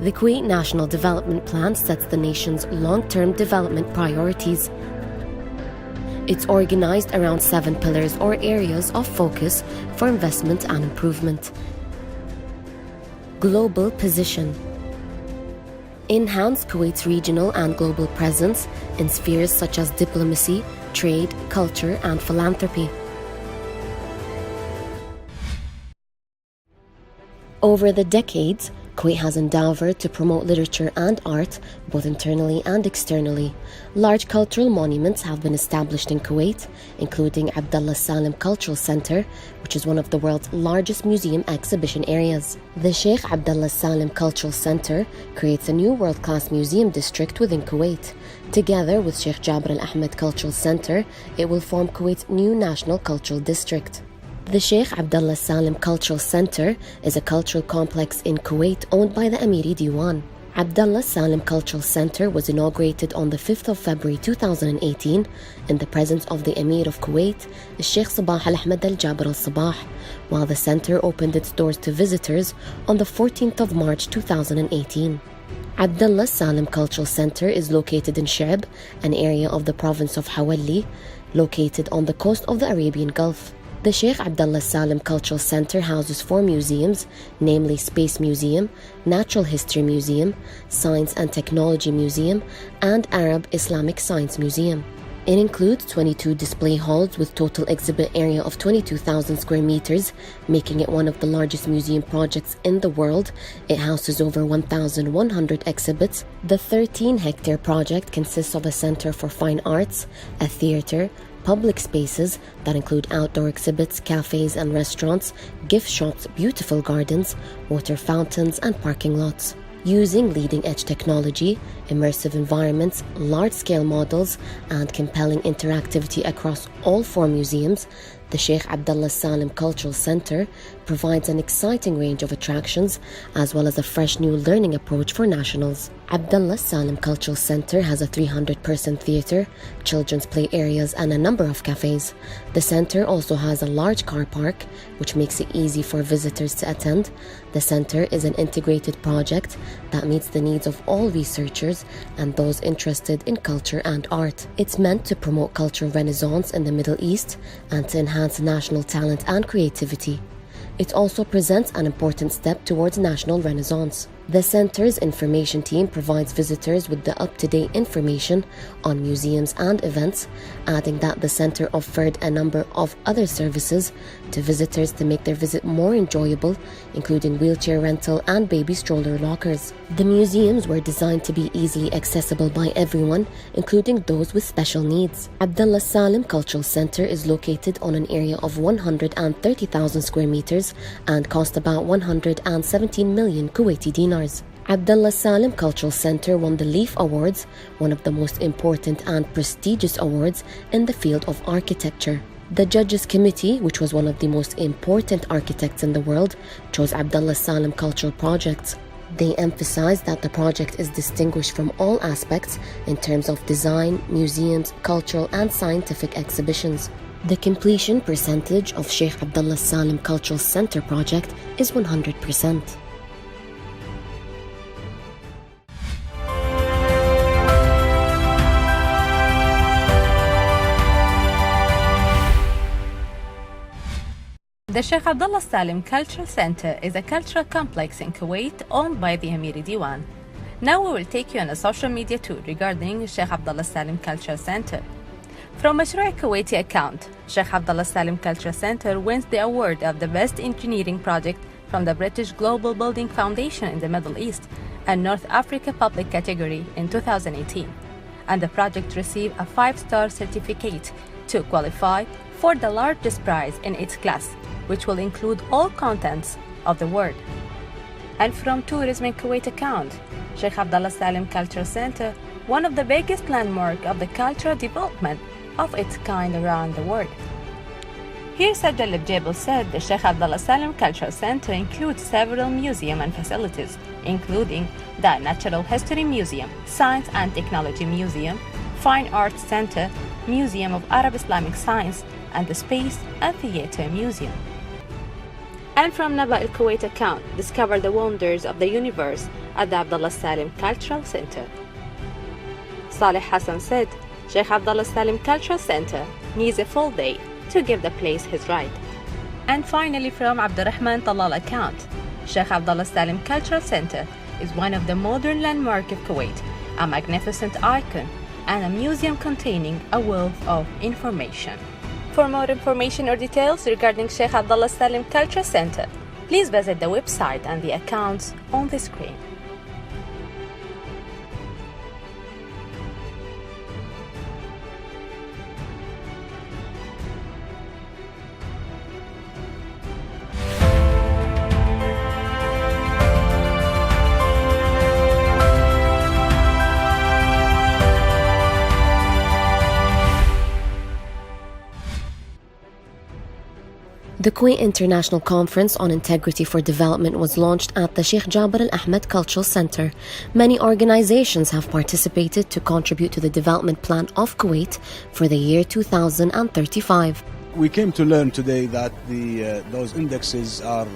The Kuwait National Development Plan sets the nation's long-term development priorities. It's organized around 7 pillars or areas of focus for investment and improvement. Global position. Enhance Kuwait's regional and global presence in spheres such as diplomacy, trade, culture, and philanthropy. Over the decades, Kuwait has endeavored to promote literature and art, both internally and externally. Large cultural monuments have been established in Kuwait, including Abdullah Salem Cultural Center, which is one of the world's largest museum exhibition areas. The Sheikh Abdullah Salem Cultural Center creates a new world-class museum district within Kuwait. Together with Sheikh Jabr Al-Ahmed Cultural Center, it will form Kuwait's new national cultural district. The Sheikh Abdullah Salem Cultural Center is a cultural complex in Kuwait owned by the Amiri Diwan. Abdullah Salem Cultural Center was inaugurated on the 5th of February 2018 in the presence of the Emir of Kuwait, Sheikh Sabah Al-Ahmed Al-Jabr Al-Sabah, while the center opened its doors to visitors on the 14th of March 2018. Abdullah Salem Cultural Center is located in Sheikh, an area of the province of Hawalli, located on the coast of the Arabian Gulf. The Sheikh Abdullah Salem Cultural Center houses 4 museums, namely Space Museum, Natural History Museum, Science and Technology Museum, and Arab Islamic Science Museum. It includes 22 display halls with total exhibit area of 22,000 square meters, making it one of the largest museum projects in the world. It houses over 1,100 exhibits. The 13-hectare project consists of a center for fine arts, a theater, public spaces that include outdoor exhibits, cafes and restaurants, gift shops, beautiful gardens, water fountains and parking lots. Using leading-edge technology, immersive environments, large-scale models, and compelling interactivity across all 4 museums, the Sheikh Abdullah Salem Cultural Center provides an exciting range of attractions as well as a fresh new learning approach for nationals. Abdullah Salem Cultural Center has a 300-person theater, children's play areas, and a number of cafes. The center also has a large car park, which makes it easy for visitors to attend. The center is an integrated project that meets the needs of all researchers and those interested in culture and art. It's meant to promote cultural renaissance in the Middle East and to enhance national talent and creativity. It also presents an important step towards national renaissance. The center's information team provides visitors with the up-to-date information on museums and events, adding that the center offered a number of other services to visitors to make their visit more enjoyable, including wheelchair rental and baby stroller lockers. The museums were designed to be easily accessible by everyone, including those with special needs. Abdullah Salem Cultural Center is located on an area of 130,000 square meters and cost about 117 million Kuwaiti dinars. Abdullah Salem Cultural Center won the Leaf Awards, one of the most important and prestigious awards in the field of architecture. The Judges Committee, which was one of the most important architects in the world, chose Abdullah Salem Cultural Projects. They emphasized that the project is distinguished from all aspects in terms of design, museums, cultural and scientific exhibitions. The completion percentage of Sheikh Abdullah Salem Cultural Center project is 100%. The Sheikh Abdullah Salem Cultural Center is a cultural complex in Kuwait owned by the Amiri Diwan. Now we will take you on a social media tour regarding Sheikh Abdullah Salem Cultural Center. From Mashru' Kuwaiti account, Sheikh Abdullah Salem Cultural Center wins the award of the Best Engineering Project from the British Global Building Foundation in the Middle East and North Africa Public category in 2018. And the project received a 5-star certificate to qualify for the largest prize in its class, which will include all contents of the world. And from Tourism in Kuwait account, Sheikh Abdullah Salem Cultural Center, one of the biggest landmarks of the cultural development of its kind around the world. Here Sajjal Al-Jabal said the Sheikh Abdullah Salem Cultural Center includes several museums and facilities, including the Natural History Museum, Science and Technology Museum, Fine Arts Center, Museum of Arab Islamic Science, and the Space and Theater Museum. And from Naba Al-Kuwait account, discover the wonders of the universe at the Abdullah Salem Cultural Center. Saleh Hassan said, Sheikh Abdullah Salem Cultural Center needs a full day to give the place his right. And finally from Abdurrahman Talal account, Sheikh Abdullah Salem Cultural Center is one of the modern landmarks of Kuwait, a magnificent icon, and a museum containing a wealth of information. For more information or details regarding Sheikh Abdullah Salem Cultural Center, please visit the website and the accounts on the screen. The Kuwait International Conference on Integrity for Development was launched at the Sheikh Jaber Al Ahmed Cultural Center. Many organizations have participated to contribute to the development plan of Kuwait for the year 2035. We came to learn today that those indexes are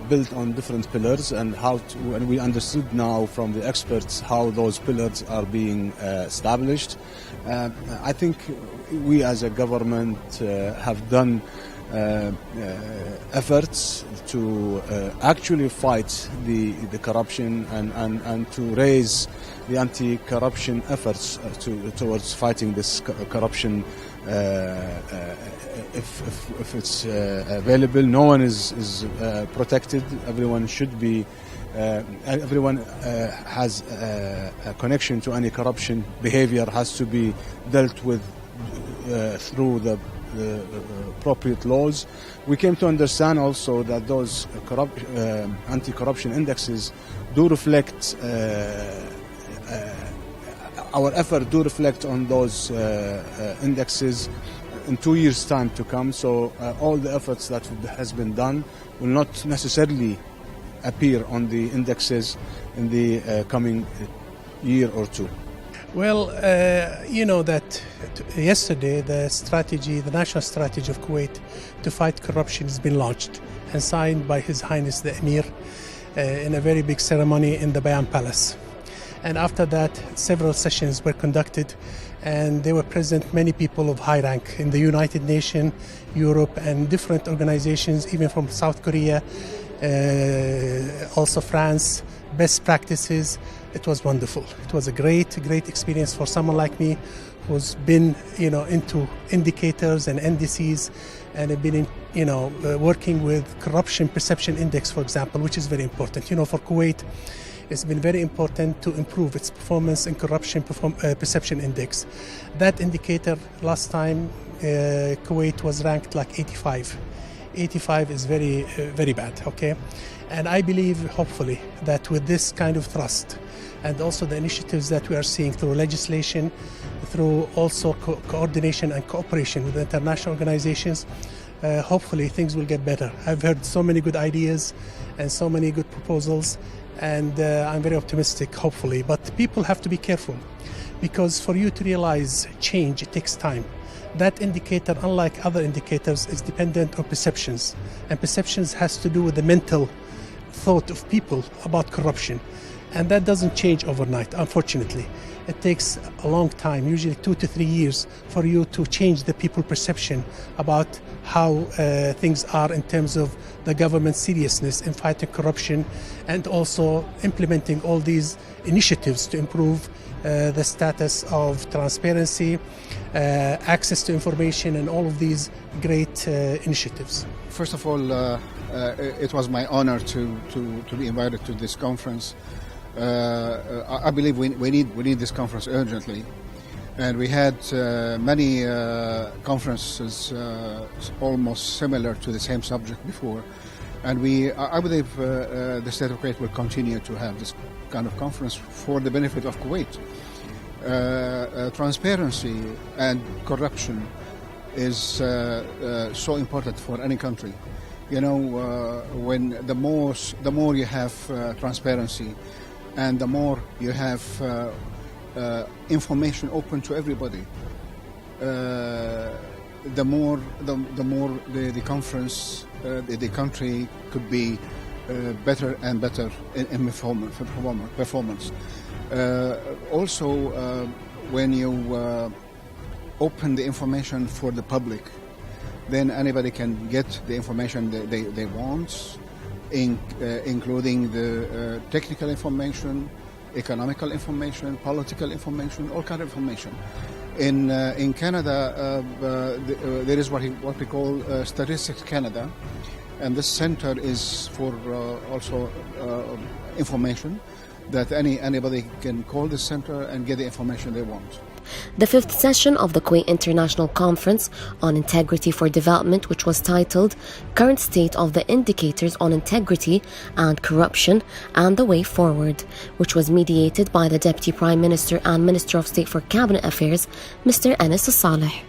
built on different pillars, and and we understood now from the experts how those pillars are being established. I think we as a government have done efforts to actually fight the corruption and to raise the anti-corruption efforts towards fighting this corruption. If it's available, no one is protected. Everyone should be. Everyone has a connection to any corruption behavior has to be dealt with through the appropriate laws. We came to understand also that those anti-corruption indexes do reflect our effort do reflect on those indexes in 2 years' time to come. So all the efforts that has been done will not necessarily appear on the indexes in the coming year or two. Well, you know that yesterday the national strategy of Kuwait to fight corruption has been launched and signed by His Highness the Emir in a very big ceremony in the Bayan Palace. And after that, several sessions were conducted, and there were present many people of high rank in the United Nations, Europe, and different organizations, even from South Korea, also France, best practices. It was wonderful. It was a great experience for someone like me who's been, into indicators and NDCs and have been working with corruption perception index, for example, which is very important. For Kuwait, it's been very important to improve its performance in corruption perception index. That indicator last time Kuwait was ranked like 85. 85 is very, very bad, okay? And I believe, hopefully, that with this kind of thrust and also the initiatives that we are seeing through legislation, through also coordination and cooperation with international organizations, hopefully things will get better. I've heard so many good ideas and so many good proposals, and I'm very optimistic, hopefully. But people have to be careful, because for you to realize change, it takes time. That indicator, unlike other indicators, is dependent on perceptions. And perceptions has to do with the mental thought of people about corruption. And that doesn't change overnight, unfortunately. It takes a long time, usually 2 to 3 years, for you to change the people perception about how things are in terms of the government's seriousness in fighting corruption, and also implementing all these initiatives to improve the status of transparency, access to information, and all of these great initiatives. First of all, it was my honor to be invited to this conference. I believe we need this conference urgently, and we had many conferences almost similar to the same subject before, and I believe the state of Kuwait will continue to have this kind of conference for the benefit of Kuwait. Transparency and corruption is so important for any country. When the more you have transparency, and the more you have the more the conference, the country could be better and better in performance. Also, when you open the information for the public, then anybody can get the information they want, including the technical information, economical information, political information, all kind of information. In Canada, there is what we call Statistics Canada, and this center is for also information that anybody can call this center and get the information they want. The fifth session of the Kuwait International Conference on Integrity for Development, which was titled Current State of the Indicators on Integrity and Corruption and the Way Forward, which was mediated by the Deputy Prime Minister and Minister of State for Cabinet Affairs, Mr. Anas Saleh.